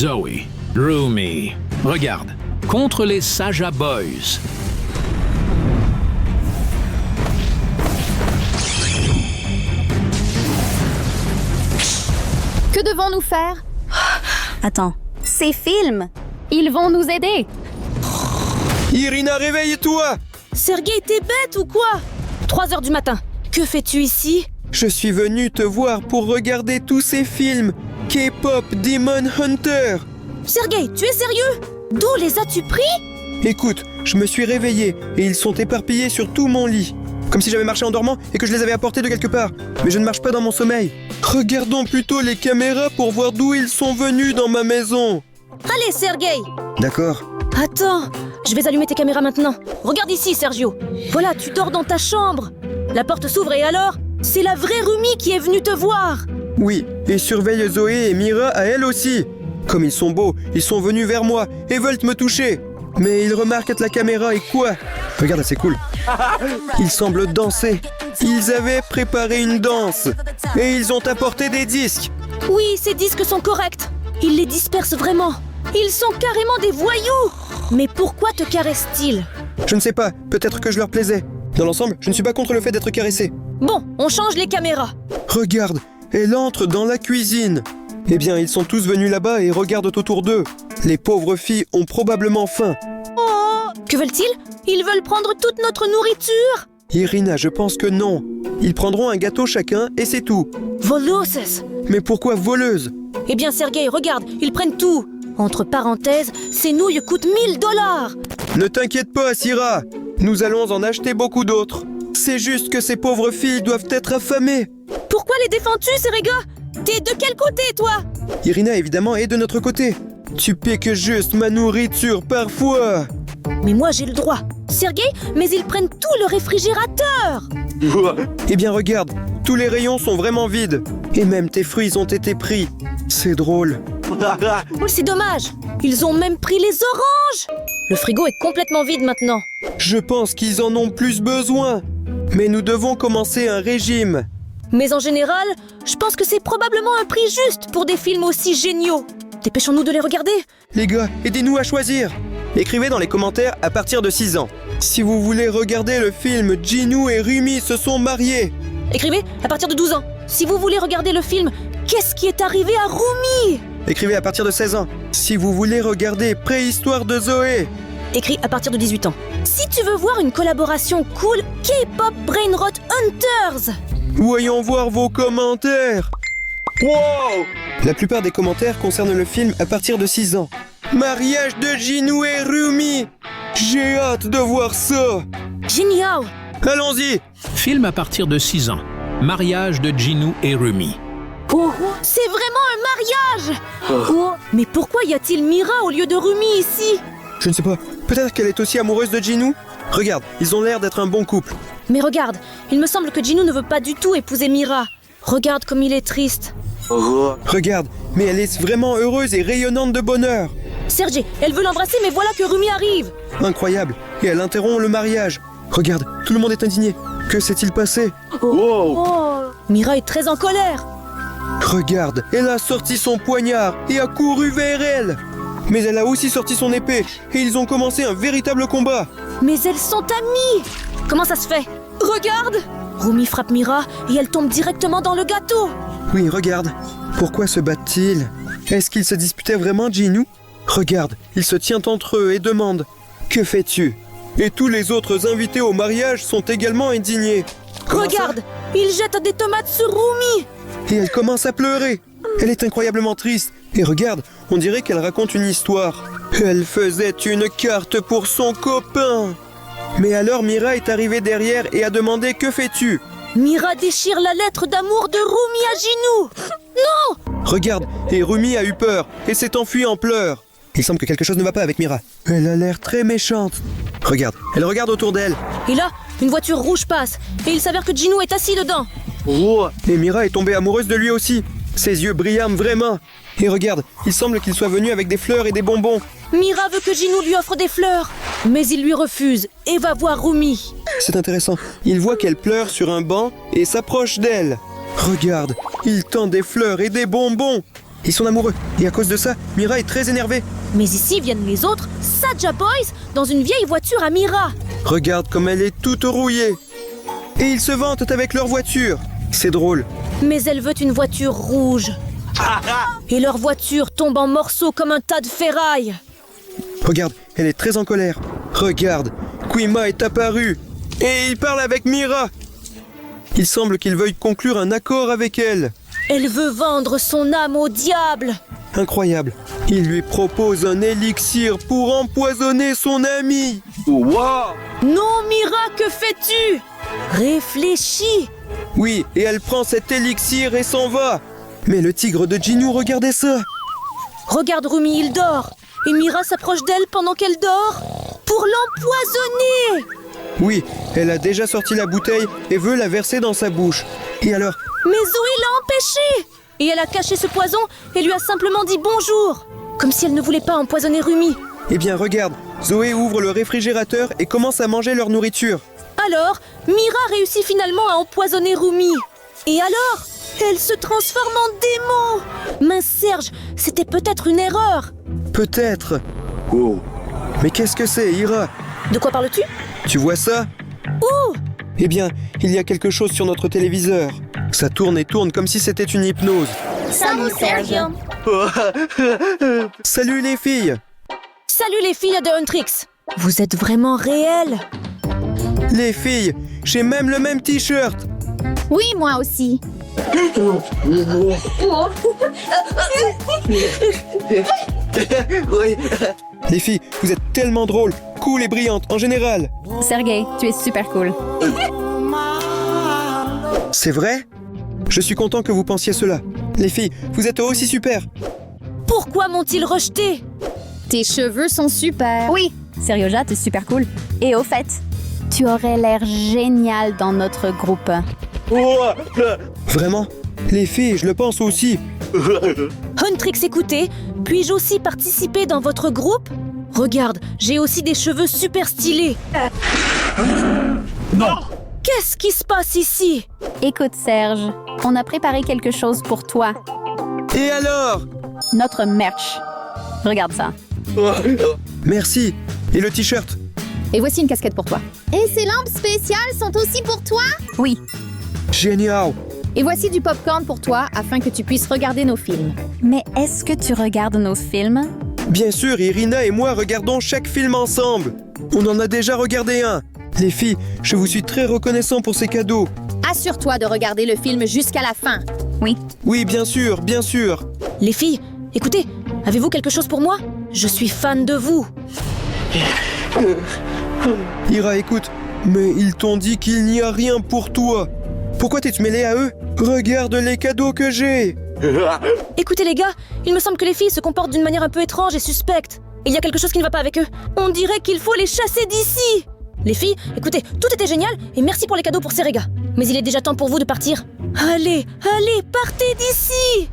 Zoé, Rumi, regarde, contre les Saja Boys. Que devons-nous faire? Attends, ces films! Ils vont nous aider. Irina, réveille-toi! Sergueï, t'es bête ou quoi? 3 heures du matin. Que fais-tu ici? Je suis venu te voir pour regarder tous ces films. K-pop Demon Hunter. Sergueï, tu es sérieux? D'où les as-tu pris? Écoute, je me suis réveillé et ils sont éparpillés sur tout mon lit. Comme si j'avais marché en dormant et que je les avais apportés de quelque part. Mais je ne marche pas dans mon sommeil. Regardons plutôt les caméras pour voir d'où ils sont venus dans ma maison. Allez, Sergueï! D'accord. Attends, je vais allumer tes caméras maintenant. Regarde ici, Sergio. Voilà, tu dors dans ta chambre. La porte s'ouvre et alors? C'est la vraie Rumi qui est venue te voir. Oui, et surveille Zoé et Mira à elle aussi. Comme ils sont beaux, ils sont venus vers moi et veulent me toucher. Mais ils remarquent la caméra et quoi? Regarde, c'est cool. Ils semblent danser. Ils avaient préparé une danse. Et ils ont apporté des disques. Oui, ces disques sont corrects. Ils les dispersent vraiment. Ils sont carrément des voyous. Mais pourquoi te caressent-ils? Je ne sais pas, peut-être que je leur plaisais. Dans l'ensemble, je ne suis pas contre le fait d'être caressé. Bon, on change les caméras. Regarde, elle entre dans la cuisine. Eh bien, ils sont tous venus là-bas et regardent autour d'eux. Les pauvres filles ont probablement faim. Oh! Que veulent-ils? Ils veulent prendre toute notre nourriture? Irina, je pense que non. Ils prendront un gâteau chacun et c'est tout. Voleuses! Mais pourquoi voleuse? Eh bien, Sergueï, regarde, ils prennent tout. Entre parenthèses, ces nouilles coûtent $1000. Ne t'inquiète pas, Syrah. Nous allons en acheter beaucoup d'autres. C'est juste que ces pauvres filles doivent être affamées. Pourquoi les défends-tu, ces gars? T'es de quel côté, toi? Irina, évidemment, est de notre côté. Tu piques juste ma nourriture parfois. Mais moi, j'ai le droit. Sergueï, mais ils prennent tout le réfrigérateur. Eh bien, regarde, tous les rayons sont vraiment vides. Et même tes fruits ont été pris. C'est drôle. C'est dommage. Ils ont même pris les oranges. Le frigo est complètement vide maintenant. Je pense qu'ils en ont plus besoin. Mais nous devons commencer un régime. Mais en général, je pense que c'est probablement un prix juste pour des films aussi géniaux. Dépêchons-nous de les regarder. Les gars, aidez-nous à choisir. Écrivez dans les commentaires à partir de 6 ans. Si vous voulez regarder le film Jinwoo et Rumi se sont mariés. Écrivez à partir de 12 ans. Si vous voulez regarder le film Qu'est-ce qui est arrivé à Rumi? Écrivez à partir de 16 ans. Si vous voulez regarder Préhistoire de Zoé. Écris à partir de 18 ans. Si tu veux voir une collaboration cool, K-pop Brainrot Hunters. Voyons voir vos commentaires. Wow! La plupart des commentaires concernent le film à partir de 6 ans. Mariage de Jinwoo et Rumi. J'ai hâte de voir ça. Génial. Allons-y. Film à partir de 6 ans. Mariage de Jinwoo et Rumi. Oh, c'est vraiment un mariage. Oh, mais pourquoi y a-t-il Mira au lieu de Rumi ici? Je ne sais pas. Peut-être qu'elle est aussi amoureuse de Jinwoo. Regarde, ils ont l'air d'être un bon couple. Mais regarde, il me semble que Jinwoo ne veut pas du tout épouser Mira. Regarde comme il est triste. Regarde, mais elle est vraiment heureuse et rayonnante de bonheur. Sergei, elle veut l'embrasser, mais voilà que Rumi arrive. Incroyable. Et elle interrompt le mariage. Regarde, tout le monde est indigné. Que s'est-il passé? Oh. Mira est très en colère. Regarde, elle a sorti son poignard et a couru vers elle. Mais elle a aussi sorti son épée et ils ont commencé un véritable combat. Mais elles sont amies. Comment ça se fait? Regarde. Rumi frappe Mira et elle tombe directement dans le gâteau. Oui, regarde. Pourquoi se battent-ils? Est-ce qu'ils se disputaient vraiment, Jinwoo? Regarde, il se tient entre eux et demande « Que fais-tu » Et tous les autres invités au mariage sont également indignés. Regarde, il jette des tomates sur Rumi. Et elle commence à pleurer. Elle est incroyablement triste. Et regarde, on dirait qu'elle raconte une histoire. Elle faisait une carte pour son copain. Mais alors Mira est arrivée derrière et a demandé « Que fais-tu » Mira déchire la lettre d'amour de Rumi à Jinwoo. Non! Regarde, et Rumi a eu peur et s'est enfuie en pleurs. Il semble que quelque chose ne va pas avec Mira. Elle a l'air très méchante. Regarde, elle regarde autour d'elle. Et là, une voiture rouge passe et il s'avère que Jinwoo est assis dedans. Et Mira est tombée amoureuse de lui aussi. Ses yeux brillent vraiment. Et regarde, il semble qu'il soit venu avec des fleurs et des bonbons. Mira veut que Jinwoo lui offre des fleurs, mais il lui refuse et va voir Rumi. C'est intéressant. Il voit qu'elle pleure sur un banc et s'approche d'elle. Regarde, il tend des fleurs et des bonbons. Ils sont amoureux. Et à cause de ça, Mira est très énervée. Mais ici viennent les autres Saja Boys dans une vieille voiture à Mira. Regarde comme elle est toute rouillée. Et ils se vantent avec leur voiture. C'est drôle. Mais elle veut une voiture rouge. Et leur voiture tombe en morceaux comme un tas de ferraille. Regarde, elle est très en colère. Regarde, Quima est apparu. Et il parle avec Mira. Il semble qu'il veuille conclure un accord avec elle. Elle veut vendre son âme au diable. Incroyable. Il lui propose un élixir pour empoisonner son ami. Non, Mira, que fais-tu? Réfléchis. Oui, et elle prend cet élixir et s'en va. Mais le tigre de Jinyu, regardez ça. Regarde Rumi, il dort. Et Mira s'approche d'elle pendant qu'elle dort pour l'empoisonner. Oui, elle a déjà sorti la bouteille et veut la verser dans sa bouche. Et alors? Mais Zoé l'a empêchée. Et elle a caché ce poison et lui a simplement dit bonjour. Comme si elle ne voulait pas empoisonner Rumi. Eh bien, regarde, Zoé ouvre le réfrigérateur et commence à manger leur nourriture. Alors, Mira réussit finalement à empoisonner Rumi. Et alors, elle se transforme en démon. Mince Serge, c'était peut-être une erreur. Peut-être. Mais qu'est-ce que c'est, Ira? De quoi parles-tu? Tu vois ça? Où? Eh bien, il y a quelque chose sur notre téléviseur. Ça tourne et tourne comme si c'était une hypnose. Salut, Sergio. Salut les filles! Salut les filles de Huntrix. Vous êtes vraiment réelles. Les filles, j'ai même le même t-shirt! Oui, moi aussi. Les filles, vous êtes tellement drôles, cool et brillantes en général. Sergei, tu es super cool. C'est vrai? Je suis content que vous pensiez cela. Les filles, vous êtes aussi super. Pourquoi m'ont-ils rejeté? Tes cheveux sont super. Oui, Serioja, t'es super cool. Et au fait, tu aurais l'air génial dans notre groupe. Vraiment? Les filles, je le pense aussi. Huntrix, écoutez, puis-je aussi participer dans votre groupe? Regarde, j'ai aussi des cheveux super stylés. Non! Qu'est-ce qui se passe ici? Écoute, Serge, on a préparé quelque chose pour toi. Et alors? Notre merch. Regarde ça. Merci. Et le t-shirt? Et voici une casquette pour toi. Et ces lampes spéciales sont aussi pour toi? Oui, Génial. Et voici du popcorn pour toi afin que tu puisses regarder nos films. mais est-ce que tu regardes nos films? Bien sûr, Irina et moi regardons chaque film ensemble. On en a déjà regardé un. Les filles, je vous suis très reconnaissant pour ces cadeaux. Assure-toi de regarder le film jusqu'à la fin. Oui. Oui, bien sûr, bien sûr. Les filles, écoutez, avez-vous quelque chose pour moi? Je suis fan de vous. Ira, écoute, mais ils t'ont dit qu'il n'y a rien pour toi. Pourquoi t'es-tu mêlé à eux? Regarde les cadeaux que j'ai. Écoutez les gars, il me semble que les filles se comportent d'une manière un peu étrange et suspecte. Il y a quelque chose qui ne va pas avec eux. On dirait qu'il faut les chasser d'ici. Les filles, écoutez, tout était génial et merci pour les cadeaux pour Serega. Mais il est déjà temps pour vous de partir. Allez, allez, partez d'ici.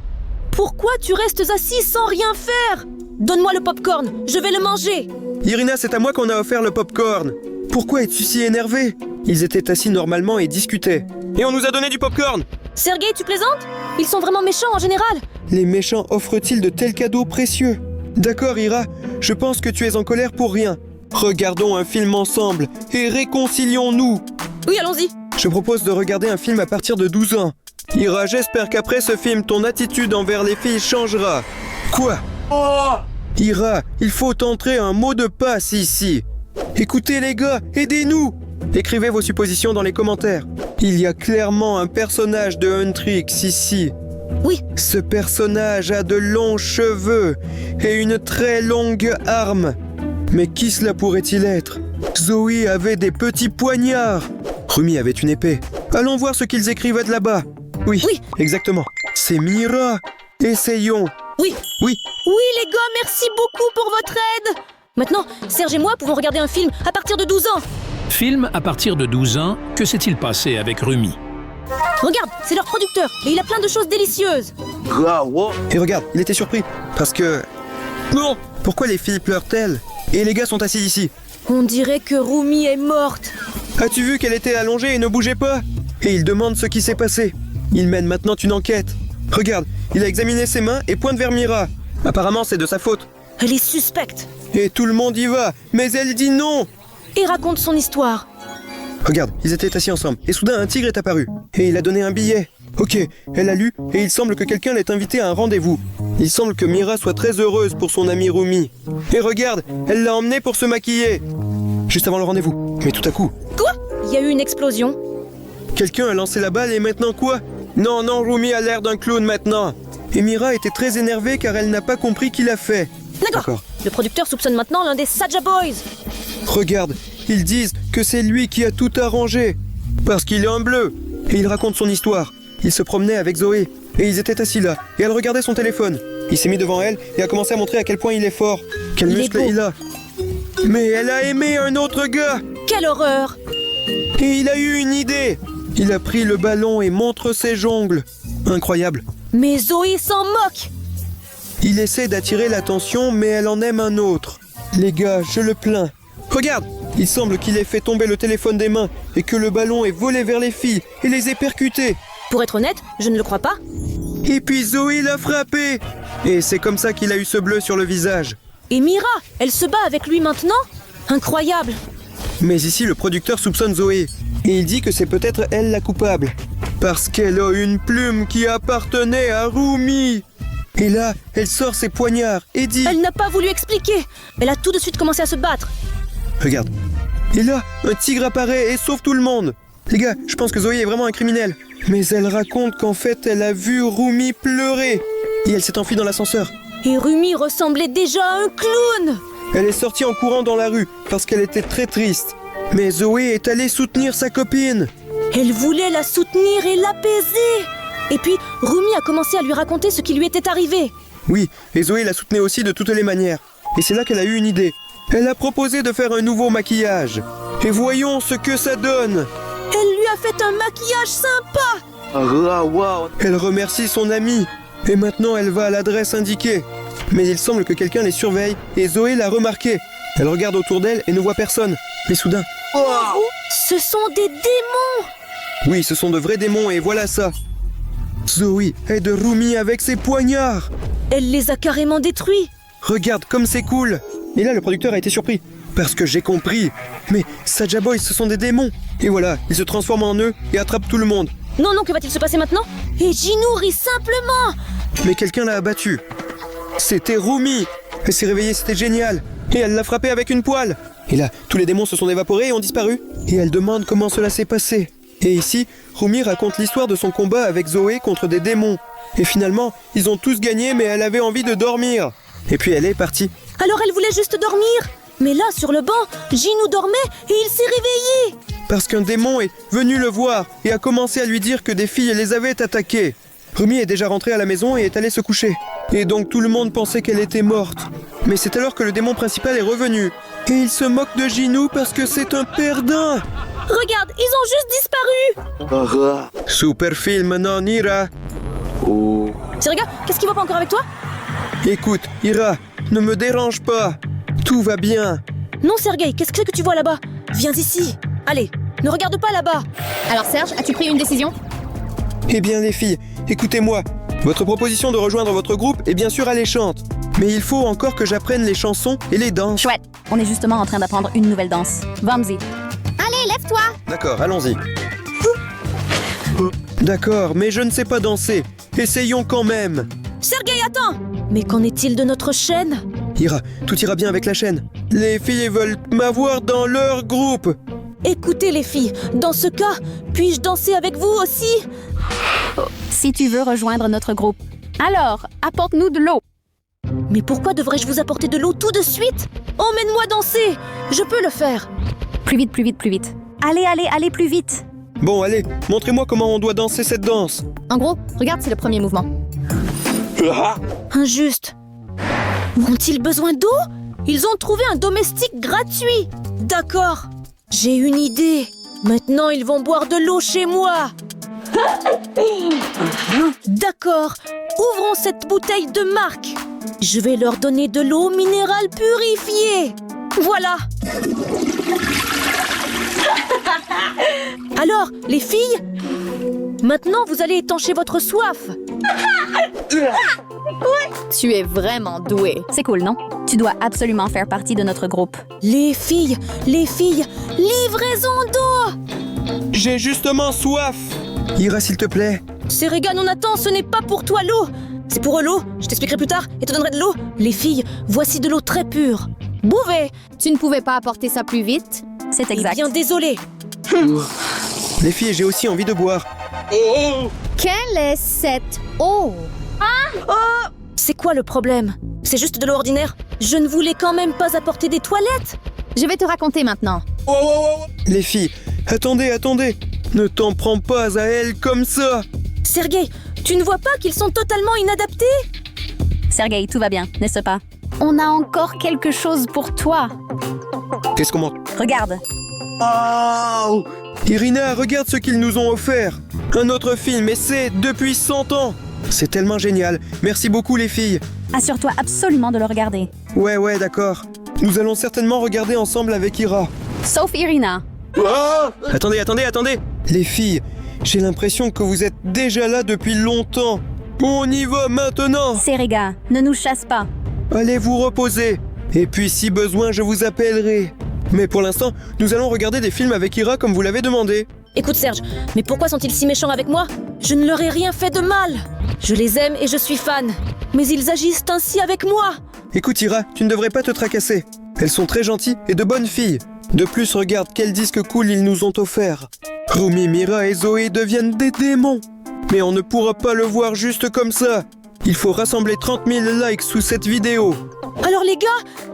Pourquoi tu restes assis sans rien faire? Donne-moi le popcorn, je vais le manger. Irina, c'est à moi qu'on a offert le popcorn. Pourquoi es-tu si énervé? Ils étaient assis normalement et discutaient. Et on nous a donné du popcorn. Sergei, tu plaisantes? Ils sont vraiment méchants en général. Les méchants offrent-ils de tels cadeaux précieux? D'accord, Ira, je pense que tu es en colère pour rien. Regardons un film ensemble et réconcilions-nous. Oui, allons-y. Je propose de regarder un film à partir de 12 ans. Ira, j'espère qu'après ce film, ton attitude envers les filles changera. Quoi? Ira, il faut entrer un mot de passe ici. Écoutez les gars, aidez-nous. Écrivez vos suppositions dans les commentaires. Il y a clairement un personnage de Huntrix ici. Oui. Ce personnage a de longs cheveux et une très longue arme. Mais qui cela pourrait-il être? Zoé avait des petits poignards. Rumi avait une épée. Allons voir ce qu'ils écrivaient de là-bas. Oui, Oui. exactement. C'est Mira. Essayons. Oui. Oui. Oui, les gars, merci beaucoup pour votre aide. Maintenant, Serge et moi pouvons regarder un film à partir de 12 ans. Film à partir de 12 ans, que s'est-il passé avec Rumi? Regarde, c'est leur producteur et il a plein de choses délicieuses. Et regarde, il était surpris. Parce que... Non. Pourquoi les filles pleurent-elles? Et les gars sont assis ici. On dirait que Rumi est morte. As-tu vu qu'elle était allongée et ne bougeait pas? Et il demande ce qui s'est passé. Il mène maintenant une enquête. Regarde, il a examiné ses mains et pointe vers Mira. Apparemment, c'est de sa faute. Elle est suspecte. Et tout le monde y va, mais elle dit non. Et raconte son histoire. Regarde, ils étaient assis ensemble, et soudain un tigre est apparu. Et il a donné un billet. Ok, elle a lu, et il semble que quelqu'un l'ait invité à un rendez-vous. Il semble que Mira soit très heureuse pour son amie Rumi. Et regarde, elle l'a emmené pour se maquiller. Juste avant le rendez-vous. Mais tout à coup, Quoi? Il y a eu une explosion. quelqu'un a lancé la balle et maintenant quoi? Non, Rumi a l'air d'un clown maintenant. Et Mira était très énervée car elle n'a pas compris qui l'a fait. D'accord. Le producteur soupçonne maintenant l'un des Saja Boys. Regarde, ils disent que c'est lui qui a tout arrangé. Parce qu'il est un bleu. Et il raconte son histoire. Il se promenait avec Zoé. Et ils étaient assis là. Et elle regardait son téléphone. Il s'est mis devant elle et a commencé à montrer à quel point il est fort. Quel Il est muscle beau. il a. Mais elle a aimé un autre gars. Quelle horreur! Et il a eu une idée. Il a pris le ballon et montre ses jongles. Incroyable. Mais Zoé s'en moque! Il essaie d'attirer l'attention, mais elle en aime un autre. Les gars, je le plains. Regarde, il semble qu'il ait fait tomber le téléphone des mains et que le ballon ait volé vers les filles et les ait percutées. Pour être honnête, je ne le crois pas. Et puis Zoé l'a frappé. Et c'est comme ça qu'il a eu ce bleu sur le visage. Et Mira, elle se bat avec lui maintenant? Incroyable! Mais ici, le producteur soupçonne Zoé. Et il dit que c'est peut-être elle la coupable. Parce qu'elle a une plume qui appartenait à Rumi. Et là, elle sort ses poignards et dit... Elle n'a pas voulu expliquer. Elle a tout de suite commencé à se battre. Regarde. Et là, un tigre apparaît et sauve tout le monde. Les gars, je pense que Zoé est vraiment un criminel. Mais elle raconte qu'en fait, elle a vu Rumi pleurer. Et elle s'est enfuie dans l'ascenseur. Et Rumi ressemblait déjà à un clown. Elle est sortie en courant dans la rue parce qu'elle était très triste. Mais Zoé est allée soutenir sa copine. Elle voulait la soutenir et l'apaiser. Et puis, Rumi a commencé à lui raconter ce qui lui était arrivé. Oui, et Zoé la soutenait aussi de toutes les manières. Et c'est là qu'elle a eu une idée. Elle a proposé de faire un nouveau maquillage. Et voyons ce que ça donne. Elle lui a fait un maquillage sympa. Elle remercie son amie. Et maintenant, elle va à l'adresse indiquée. Mais il semble que quelqu'un les surveille et Zoé l'a remarqué. Elle regarde autour d'elle et ne voit personne. Mais soudain... Ce sont des démons. Oui, ce sont de vrais démons et voilà ça. Zoé aide Rumi avec ses poignards. Elle les a carrément détruits. Regarde comme c'est cool. Et là, le producteur a été surpris. Parce que j'ai compris. Mais Saja Boys, ce sont des démons. Et voilà, ils se transforment en eux et attrapent tout le monde. Non, que va-t-il se passer maintenant? Et Jinou rit simplement. Mais quelqu'un l'a abattu. C'était Rumi. Elle s'est réveillée, c'était génial. Et elle l'a frappé avec une poêle. Et là, tous les démons se sont évaporés et ont disparu. Et elle demande comment cela s'est passé. Et ici, Rumi raconte l'histoire de son combat avec Zoé contre des démons. Et finalement, ils ont tous gagné, mais elle avait envie de dormir. Et puis elle est partie. Alors elle voulait juste dormir. Mais là, sur le banc, Jinou dormait et il s'est réveillé. Parce qu'un démon est venu le voir et a commencé à lui dire que des filles les avaient attaquées. Rumi est déjà rentrée à la maison et est allée se coucher. Et donc tout le monde pensait qu'elle était morte. Mais c'est alors que le démon principal est revenu. Et il se moque de Jinou parce que c'est un perdant. Regarde, ils ont juste disparu. Super film, non, Ira. Serga, qu'est-ce qui va pas encore avec toi? Écoute, Ira, ne me dérange pas. Tout va bien. Non, Sergei, qu'est-ce que c'est que tu vois là-bas? Viens ici. Allez, ne regarde pas là-bas. Alors Serge, as-tu pris une décision? Eh bien les filles, écoutez-moi. Votre proposition de rejoindre votre groupe est bien sûr alléchante. Mais il faut encore que j'apprenne les chansons et les danses. Chouette, on est justement en train d'apprendre une nouvelle danse. Vamsi. Allez, lève-toi! D'accord, allons-y. D'accord, mais je ne sais pas danser. Essayons quand même. Sergei, attends. Mais qu'en est-il de notre chaîne? Ira, tout ira bien avec la chaîne. Les filles veulent m'avoir dans leur groupe. Écoutez les filles, dans ce cas, puis-je danser avec vous aussi? Si tu veux rejoindre notre groupe. Alors, apporte-nous de l'eau. Mais pourquoi devrais-je vous apporter de l'eau tout de suite? Emmène-moi danser. Je peux le faire. Plus vite, plus vite, plus vite. Allez, plus vite. Bon, allez, montrez-moi comment on doit danser cette danse. En gros, regarde, c'est le premier mouvement. Injuste. Ont-ils besoin d'eau? Ils ont trouvé un domestique gratuit. D'accord. J'ai une idée. Maintenant, ils vont boire de l'eau chez moi. D'accord. Ouvrons cette bouteille de marque. Je vais leur donner de l'eau minérale purifiée. Voilà. Alors, les filles, maintenant vous allez étancher votre soif. Tu es vraiment doué. C'est cool, non? Tu dois absolument faire partie de notre groupe. Les filles, livraison d'eau! J'ai justement soif. Ira, s'il te plaît. Serega, non attends, ce n'est pas pour toi l'eau. C'est pour eux l'eau, je t'expliquerai plus tard et te donnerai de l'eau. Les filles, voici de l'eau très pure. Buvez! Tu ne pouvais pas apporter ça plus vite? C'est Eh exact. bien, désolé. Les filles, j'ai aussi envie de boire. Quelle est cette eau? C'est quoi le problème? C'est juste de l'eau ordinaire? Je ne voulais quand même pas apporter des toilettes. Je vais te raconter maintenant. Les filles, attendez. Ne t'en prends pas à elle comme ça. Sergei, tu ne vois pas qu'ils sont totalement inadaptés? Sergei, tout va bien, n'est-ce pas? On a encore quelque chose pour toi. Qu'est-ce qu'on mange? Regarde. Irina, regarde ce qu'ils nous ont offert. Un autre film, et c'est depuis 100 ans. C'est tellement génial. Merci beaucoup, les filles. Assure-toi absolument de le regarder. Ouais, d'accord. Nous allons certainement regarder ensemble avec Ira. Sauf Irina. Attendez. Les filles, j'ai l'impression que vous êtes déjà là depuis longtemps. On y va maintenant. Serega, ne nous chasse pas. Allez vous reposer. Et puis, si besoin, je vous appellerai. Mais pour l'instant, nous allons regarder des films avec Ira comme vous l'avez demandé. Écoute Serge, mais pourquoi sont-ils si méchants avec moi? Je ne leur ai rien fait de mal. Je les aime et je suis fan. Mais ils agissent ainsi avec moi. Écoute Ira, tu ne devrais pas te tracasser. Elles sont très gentilles et de bonnes filles. De plus, regarde quel disque cool ils nous ont offert. Rumi, Mira et Zoé deviennent des démons. Mais on ne pourra pas le voir juste comme ça. Il faut rassembler 30 000 likes sous cette vidéo. Alors les gars,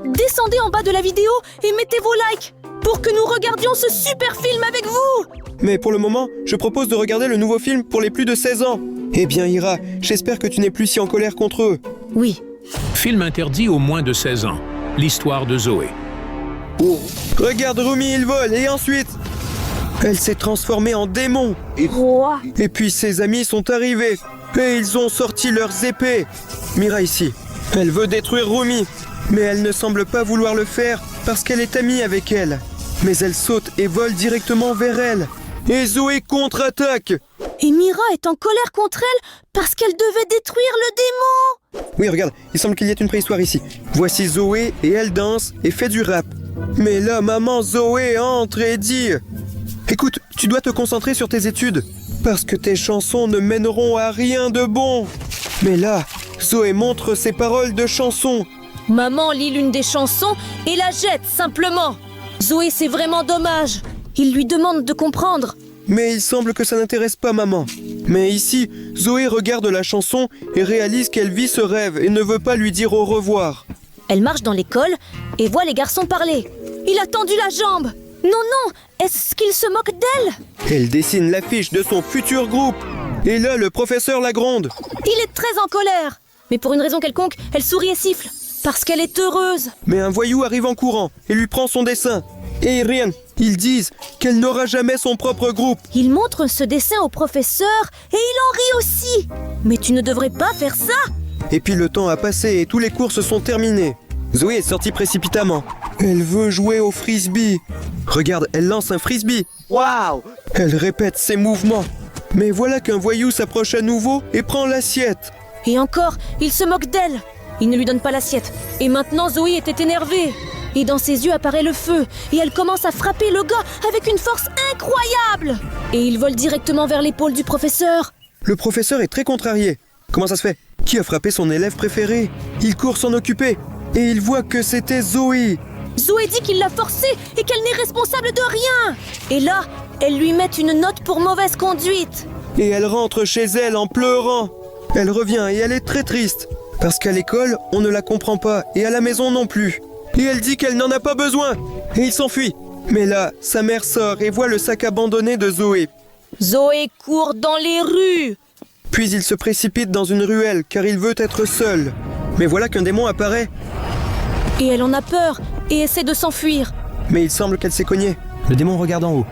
descendez en bas de la vidéo et mettez vos likes pour que nous regardions ce super film avec vous. Mais pour le moment, je propose de regarder le nouveau film pour les plus de 16 ans. Eh bien Ira, j'espère que tu n'es plus si en colère contre eux. Oui. Film interdit aux moins de 16 ans. L'histoire de Zoé. Regarde Rumi, il vole et ensuite... Elle s'est transformée en démon. Roi. Et puis ses amis sont arrivés. Et ils ont sorti leurs épées. Mira ici. Elle veut détruire Rumi. Mais elle ne semble pas vouloir le faire parce qu'elle est amie avec elle. Mais elle saute et vole directement vers elle. Et Zoé contre-attaque. Et Mira est en colère contre elle parce qu'elle devait détruire le démon. Oui, regarde, il semble qu'il y ait une préhistoire ici. Voici Zoé et elle danse et fait du rap. Mais là, maman Zoé entre et dit... Écoute, tu dois te concentrer sur tes études. Parce que tes chansons ne mèneront à rien de bon. Mais là, Zoé montre ses paroles de chansons. Maman lit l'une des chansons et la jette simplement. Zoé, c'est vraiment dommage. Il lui demande de comprendre. Mais il semble que ça n'intéresse pas maman. Mais ici, Zoé regarde la chanson et réalise qu'elle vit ce rêve et ne veut pas lui dire au revoir. Elle marche dans l'école et voit les garçons parler. Il a tendu la jambe. Non, est-ce qu'il se moque d'elle? Elle dessine l'affiche de son futur groupe. Et là, le professeur la gronde. Il est très en colère. Mais pour une raison quelconque, elle sourit et siffle. Parce qu'elle est heureuse. Mais un voyou arrive en courant et lui prend son dessin. Et rien, ils disent qu'elle n'aura jamais son propre groupe. Il montre ce dessin au professeur et il en rit aussi. Mais tu ne devrais pas faire ça. Et puis le temps a passé et tous les cours se sont terminés. Zoé est sortie précipitamment. Elle veut jouer au frisbee. Regarde, elle lance un frisbee. Waouh! Elle répète ses mouvements. Mais voilà qu'un voyou s'approche à nouveau et prend l'assiette. Et encore, il se moque d'elle. Il ne lui donne pas l'assiette. Et maintenant, Zoé était énervée. Et dans ses yeux apparaît le feu. Et elle commence à frapper le gars avec une force incroyable. Et il vole directement vers l'épaule du professeur. Le professeur est très contrarié. Comment ça se fait? Qui a frappé son élève préféré? Il court s'en occuper. Et il voit que c'était Zoé. Zoé dit qu'il l'a forcée et qu'elle n'est responsable de rien. Et là, elle lui met une note pour mauvaise conduite. Et elle rentre chez elle en pleurant. Elle revient et elle est très triste. Parce qu'à l'école, on ne la comprend pas. Et à la maison non plus. Et elle dit qu'elle n'en a pas besoin. Et il s'enfuit. Mais là, sa mère sort et voit le sac abandonné de Zoé. Zoé court dans les rues. Puis il se précipite dans une ruelle car il veut être seul. Mais voilà qu'un démon apparaît. Et elle en a peur et essaie de s'enfuir. Mais il semble qu'elle s'est cognée. Le démon regarde en haut.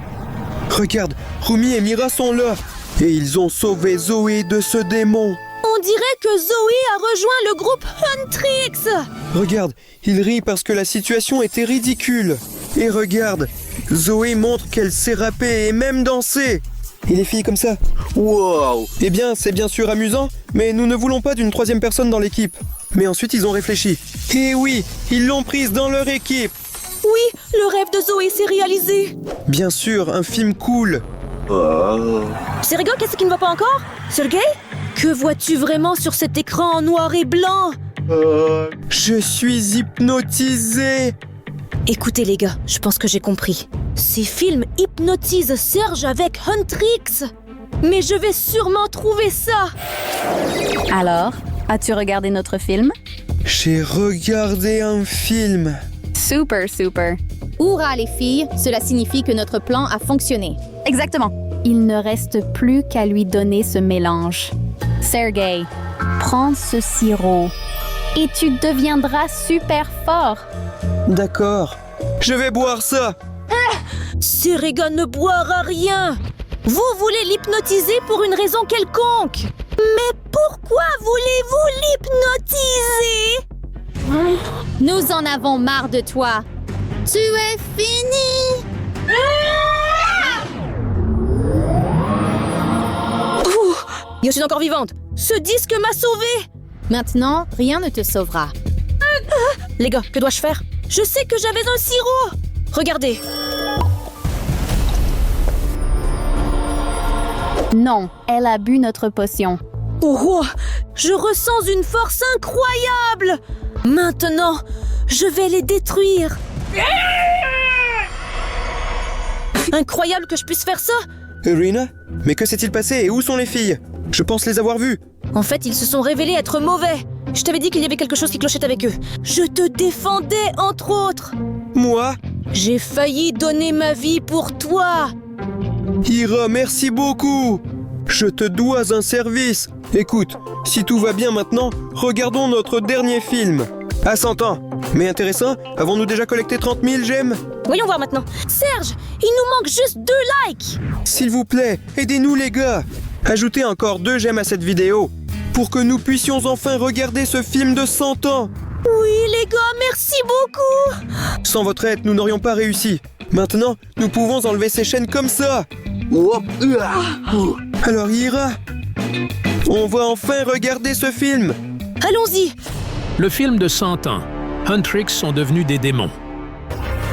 Regarde, Rumi et Mira sont là. Et ils ont sauvé Zoé de ce démon. On dirait que Zoé a rejoint le groupe Huntrix. Regarde, il rit parce que la situation était ridicule. Et regarde, Zoé montre qu'elle sait rapper et même danser. Et les filles comme ça. Wow! Eh bien, c'est bien sûr amusant, mais nous ne voulons pas d'une troisième personne dans l'équipe. Mais ensuite, ils ont réfléchi. Et oui, ils l'ont prise dans leur équipe. Oui, le rêve de Zoé s'est réalisé. Bien sûr, un film cool. Sergei, qu'est-ce qui ne va pas encore? Sergei? Que vois-tu vraiment sur cet écran en noir et blanc? Je suis hypnotisé. Écoutez les gars, je pense que j'ai compris. Ces films hypnotisent Serge avec Huntrix. Mais je vais sûrement trouver ça. Alors, as-tu regardé notre film? J'ai regardé un film. Super, super. Hourra les filles, cela signifie que notre plan a fonctionné. Exactement. Il ne reste plus qu'à lui donner ce mélange. Sergei, prends ce sirop et tu deviendras super fort. D'accord. Je vais boire ça. Sergei ne boira rien. Vous voulez l'hypnotiser pour une raison quelconque. Mais pourquoi voulez-vous l'hypnotiser? Nous en avons marre de toi. Tu es fini. Ouh, je suis encore vivante. Ce disque m'a sauvée. Maintenant, rien ne te sauvera. Les gars, que dois-je faire? Je sais que j'avais un sirop. Regardez. Non, elle a bu notre potion. Oh, je ressens une force incroyable. Maintenant, je vais les détruire. Incroyable que je puisse faire ça. Irina? Mais que s'est-il passé et où sont les filles? Je pense les avoir vues. En fait, ils se sont révélés être mauvais. Je t'avais dit qu'il y avait quelque chose qui clochait avec eux. Je te défendais, entre autres. Moi? J'ai failli donner ma vie pour toi. Ira, merci beaucoup. Je te dois un service. Écoute, si tout va bien maintenant, regardons notre dernier film. À 100 ans. Mais intéressant, avons-nous déjà collecté 30 000 j'aime? Voyons voir maintenant. Serge, il nous manque juste 2 likes. S'il vous plaît, aidez-nous les gars. Ajoutez encore 2 j'aime à cette vidéo pour que nous puissions enfin regarder ce film de 100 ans. Oui, les gars, merci beaucoup. Sans votre aide, nous n'aurions pas réussi. Maintenant, nous pouvons enlever ces chaînes comme ça. Alors Ira, on va enfin regarder ce film. Allons-y. Le film de 100 ans. Huntrix sont devenus des démons.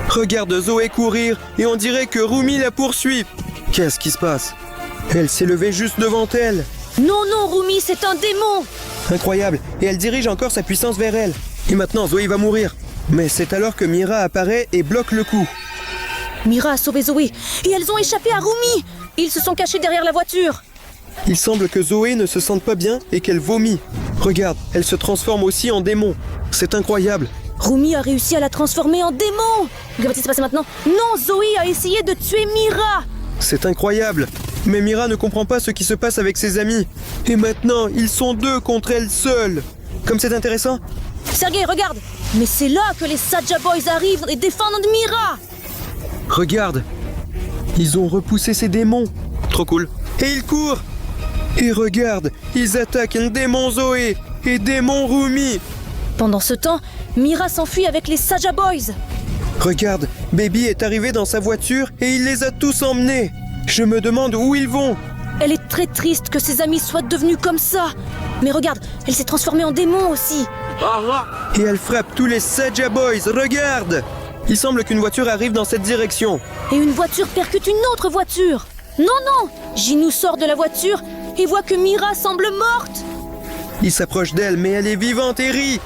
Regarde Zoé courir et on dirait que Rumi la poursuit. Qu'est-ce qui se passe? Elle s'est levée juste devant elle. Non, non, Rumi, c'est un démon. Incroyable. Et elle dirige encore sa puissance vers elle. Et maintenant, Zoé va mourir. Mais c'est alors que Mira apparaît et bloque le coup. Mira a sauvé Zoé et elles ont échappé à Rumi. Ils se sont cachés derrière la voiture. Il semble que Zoé ne se sente pas bien et qu'elle vomit. Regarde, elle se transforme aussi en démon. C'est incroyable. Rumi a réussi à la transformer en démon. Que va-t-il se passer maintenant? Non, Zoé a essayé de tuer Mira. C'est incroyable. Mais Mira ne comprend pas ce qui se passe avec ses amis. Et maintenant, ils sont 2 contre elle seule. Comme c'est intéressant. Sergei, regarde. Mais c'est là que les Saja Boys arrivent et défendent Mira. Regarde. Ils ont repoussé ces démons. Trop cool. Et ils courent. Et regarde, ils attaquent un démon Zoé et démon Rumi. Pendant ce temps, Mira s'enfuit avec les Saja Boys. Regarde, Baby est arrivé dans sa voiture et il les a tous emmenés. Je me demande où ils vont. Elle est très triste que ses amis soient devenus comme ça. Mais regarde, elle s'est transformée en démon aussi. Et elle frappe tous les Saja Boys, regarde. Il semble qu'une voiture arrive dans cette direction. Et une voiture percute une autre voiture. Non, non, Jinou sort de la voiture et voit que Mira semble morte. Il s'approche d'elle, mais elle est vivante et rit.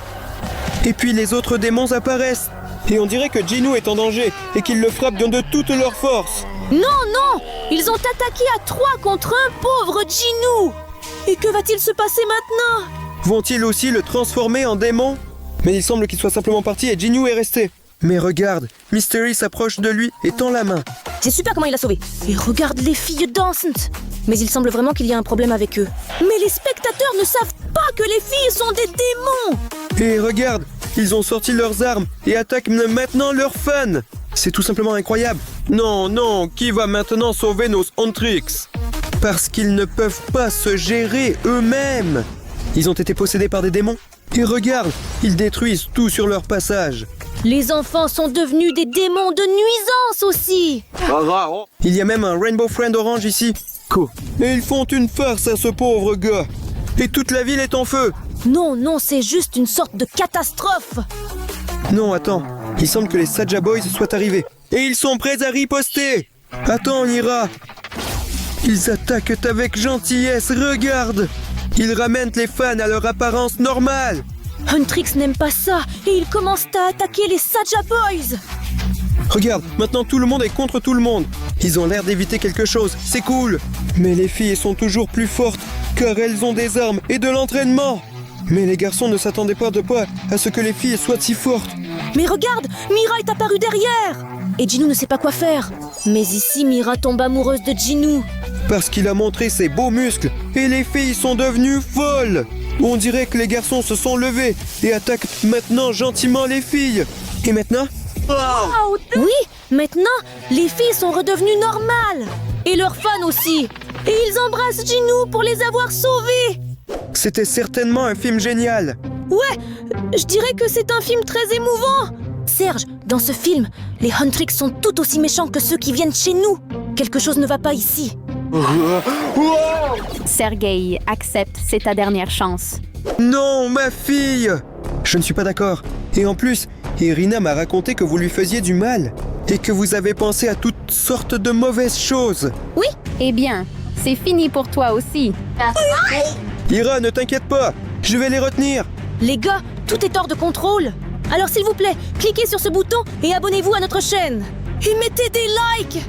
Et puis les autres démons apparaissent. Et on dirait que Jinou est en danger et qu'ils le frappent de toute leur force. Non, non, ils ont attaqué à 3 contre un pauvre Jinou. Et que va-t-il se passer maintenant? Vont-ils aussi le transformer en démon? Mais il semble qu'il soit simplement parti et Jinou est resté. Mais regarde, Mystery s'approche de lui et tend la main. C'est super comment il l'a sauvé. Et regarde les filles dansantes. Mais il semble vraiment qu'il y a un problème avec eux. Mais les spectateurs ne savent pas que les filles sont des démons. Et regarde, ils ont sorti leurs armes et attaquent maintenant leurs fans. C'est tout simplement incroyable. Non, non, qui va maintenant sauver nos Huntrix? Parce qu'ils ne peuvent pas se gérer eux-mêmes. Ils ont été possédés par des démons. Et regarde, ils détruisent tout sur leur passage. Les enfants sont devenus des démons de nuisance aussi. Il y a même un Rainbow Friend orange ici. Et ils font une farce à ce pauvre gars. Et toute la ville est en feu. Non, non, c'est juste une sorte de catastrophe. Non, attends. Il semble que les Saja Boys soient arrivés. Et ils sont prêts à riposter. Attends, Nira. Ils attaquent avec gentillesse, regarde. Ils ramènent les fans à leur apparence normale. Huntrix n'aime pas ça et il commence à attaquer les Saja Boys. Regarde, maintenant tout le monde est contre tout le monde. Ils ont l'air d'éviter quelque chose, c'est cool. Mais les filles sont toujours plus fortes, car elles ont des armes et de l'entraînement. Mais les garçons ne s'attendaient pas à ce que les filles soient si fortes. Mais regarde, Mira est apparue derrière. Et Jinou ne sait pas quoi faire. Mais ici, Mira tombe amoureuse de Jinou. Parce qu'il a montré ses beaux muscles, et les filles sont devenues folles. On dirait que les garçons se sont levés et attaquent maintenant gentiment les filles. Et maintenant? Oui, maintenant, les filles sont redevenues normales. Et leurs fans aussi. Et ils embrassent Jinou pour les avoir sauvés. C'était certainement un film génial. Ouais, je dirais que c'est un film très émouvant. Serge, dans ce film, les Huntrix sont tout aussi méchants que ceux qui viennent chez nous. Quelque chose ne va pas ici. Sergei, accepte, c'est ta dernière chance. Non, ma fille! Je ne suis pas d'accord. Et en plus, Irina m'a raconté que vous lui faisiez du mal. Et que vous avez pensé à toutes sortes de mauvaises choses. Oui? Eh bien, c'est fini pour toi aussi. Ira, ne t'inquiète pas. Je vais les retenir. Les gars, tout est hors de contrôle. Alors s'il vous plaît, cliquez sur ce bouton et abonnez-vous à notre chaîne. Et mettez des likes.